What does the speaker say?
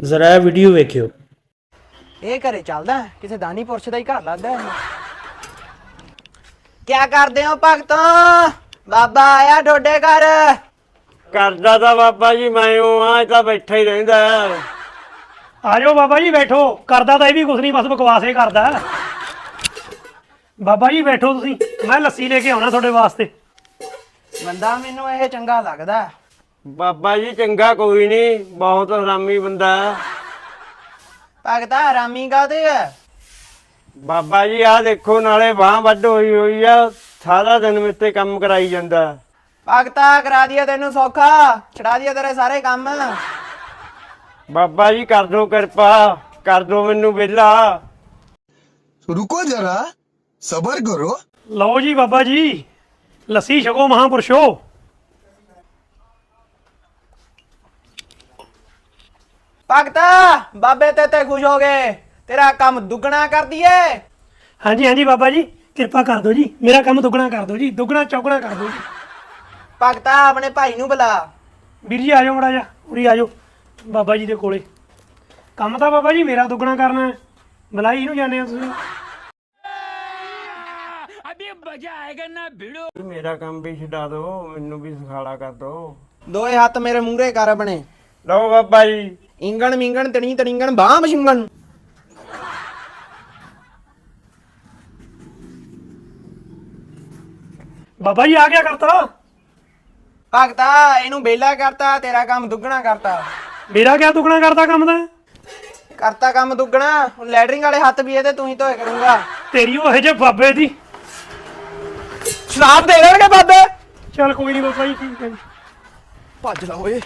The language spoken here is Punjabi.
ਜ਼ਰਾ ਵੀਡੀਓ ਵੇਖਿਓ। ਇਹ ਘਰੇ ਚੱਲਦਾ ਕਿਸੇ ਦਾਨੀ ਪੁਰਸ਼ ਦਾ ਹੀ ਘਰ ਲੱਗਦਾ ਇਹ। ਕਿਆ ਕਰਦੇ ਹੋ ਭਗਤੋਂ? ਬਾਬਾ ਆਇਆ ਤੁਹਾਡੇ ਘਰ। ਕਰਦਾ ਤਾਂ ਬਾਬਾ ਜੀ ਮੈਂ ਉਹ ਆ, ਤਾਂ ਬੈਠਾ ਹੀ ਰਹਿੰਦਾ। ਆ ਜਾਓ ਬਾਬਾ ਜੀ ਬੈਠੋ। ਕਰਦਾ ਤਾਂ ਇਹ ਵੀ ਕੁਛ ਨਹੀਂ, ਬਸ ਬਕਵਾਸ ਹੀ ਕਰਦਾ। ਬਾਬਾ ਜੀ ਬੈਠੋ ਤੁਸੀਂ, ਮੈਂ ਲੱਸੀ ਲੈ ਕੇ ਆਉਣਾ ਤੁਹਾਡੇ ਵਾਸਤੇ। ਬੰਦਾ ਮੈਨੂੰ ਇਹ ਚੰਗਾ ਲੱਗਦਾ। ਬਾਬਾ ਜੀ ਚੰਗਾ ਕੋਈ ਨਹੀਂ, ਬਹੁਤ ਹਰਾਮੀ ਬੰਦਾ। ਭਗਤਾ ਹਰਾਮੀ ਕਾਹਦੇ ਆ? ਬਾਬਾ ਜੀ ਆਹ ਦੇਖੋ, ਨਾਲੇ ਬਾਂਹ ਵੱਢ ਹੋਈ ਆ, ਸਾਰਾ ਦਿਨ ਮੇਤੇ ਕੰਮ ਕਰਾਈ ਜਾਂਦਾ। ਭਗਤਾ ਕਰਾ ਦਿਆ ਤੈਨੂੰ ਸੌਖਾ, ਛੜਾ ਦਿਆ ਤੇਰੇ ਸਾਰੇ ਕੰਮ। ਬਾਬਾ ਜੀ ਕਰ ਦੋ ਕਿਰਪਾ, ਕਰ ਦੋ ਮੈਨੂੰ ਵਿਹਲਾ। रुको जरा सबर करो। ਲਓ ਜੀ ਬਾਬਾ ਜੀ, ਲੱਸੀ ਛਕੋ ਮਹਾਂਪੁਰਸ਼ੋ। ਭਗਤਾ ਬਾਬੇ ਤੇ ਖੁਸ਼ ਹੋ ਗਏ, ਤੇਰਾ ਕੰਮ ਦੁੱਗਣਾ ਕਰ ਦਈਏ। ਹਾਂਜੀ ਹਾਂਜੀ ਬਾਬਾ ਜੀ ਕਿਰਪਾ ਕਰ ਦਿਓ ਜੀ, ਮੇਰਾ ਕੰਮ ਦੁੱਗਣਾ ਕਰ ਦਿਓ ਜੀ, ਦੁੱਗਣਾ ਚੌਗਣਾ ਕਰ ਦਿਓ ਜੀ। ਭਗਤਾ ਆਪਣੇ ਭਾਈ ਨੂੰ ਬੁਲਾ। ਵੀਰ ਜੀ ਆ ਜਾਓ ਮੜਾ ਜਾ, ਉਰੀ ਆ ਜਾਓ ਬਾਬਾ ਜੀ ਦੇ ਕੋਲੇ। ਕੰਮ ਤਾਂ ਬਾਬਾ ਜੀ ਮੇਰਾ ਦੁੱਗਣਾ ਕਰਨਾ ਹੈ, ਬੁਲਾਈ ਇਹਨੂੰ ਜਾਂਦੇ ਹੋ ਤੁਸੀਂ। ਮੇਰਾ ਕੰਮ ਵੀ ਛਡਾ ਦੋ, ਮੈਨੂੰ ਵੀ ਸਿਖਾਲਾ ਕਰ ਦੋ। ਦੋਏ ਹੱਥ ਮੇਰੇ ਮੂਹਰੇ ਕਰ ਆਪਣੇ। ਲਓ ਬਾਬਾ ਜੀ। ਇੰਗਣ ਮਿੰਗਣ ਤਣੀ ਤਣੀਗਣ ਬਾਹ ਮਸ਼ਿੰਗਣ। ਬਾਬਾ ਜੀ ਆ ਗਿਆ ਕਰਤਾ। ਭਗਤਾ ਇਹਨੂੰ ਬੇਲਾ ਕਰਤਾ, ਤੇਰਾ ਕੰਮ ਦੁੱਗਣਾ ਕਰਤਾ। ਮੇਰਾ ਕਿਆ ਦੁੱਗਣਾ ਕਰਦਾ ਕੰਮ ਦਾ? ਕਰਤਾ ਕੰਮ ਦੁੱਗਣਾ। ਹੁਣ ਲੈਟਰਿੰਗ ਵਾਲੇ ਹੱਥ ਵੀ ਇਹਦੇ ਤੂੰ ਹੀ ਧੋਏ ਕਰੂੰਗਾ। ਤੇਰੀ ਉਹ ਇਹੋ ਜਿਹੇ ਬਾਬੇ ਦੀ। ਸ਼ਰਾਬ ਦੇ ਦੇਣਗੇ ਬਾਬੇ। ਚੱਲ ਕੋਈ ਨਹੀਂ ਬਾਬਾ ਜੀ, ਠੀਕ ਹੈ ਜੀ। ਭੱਜ ਲਾ ਓਏ।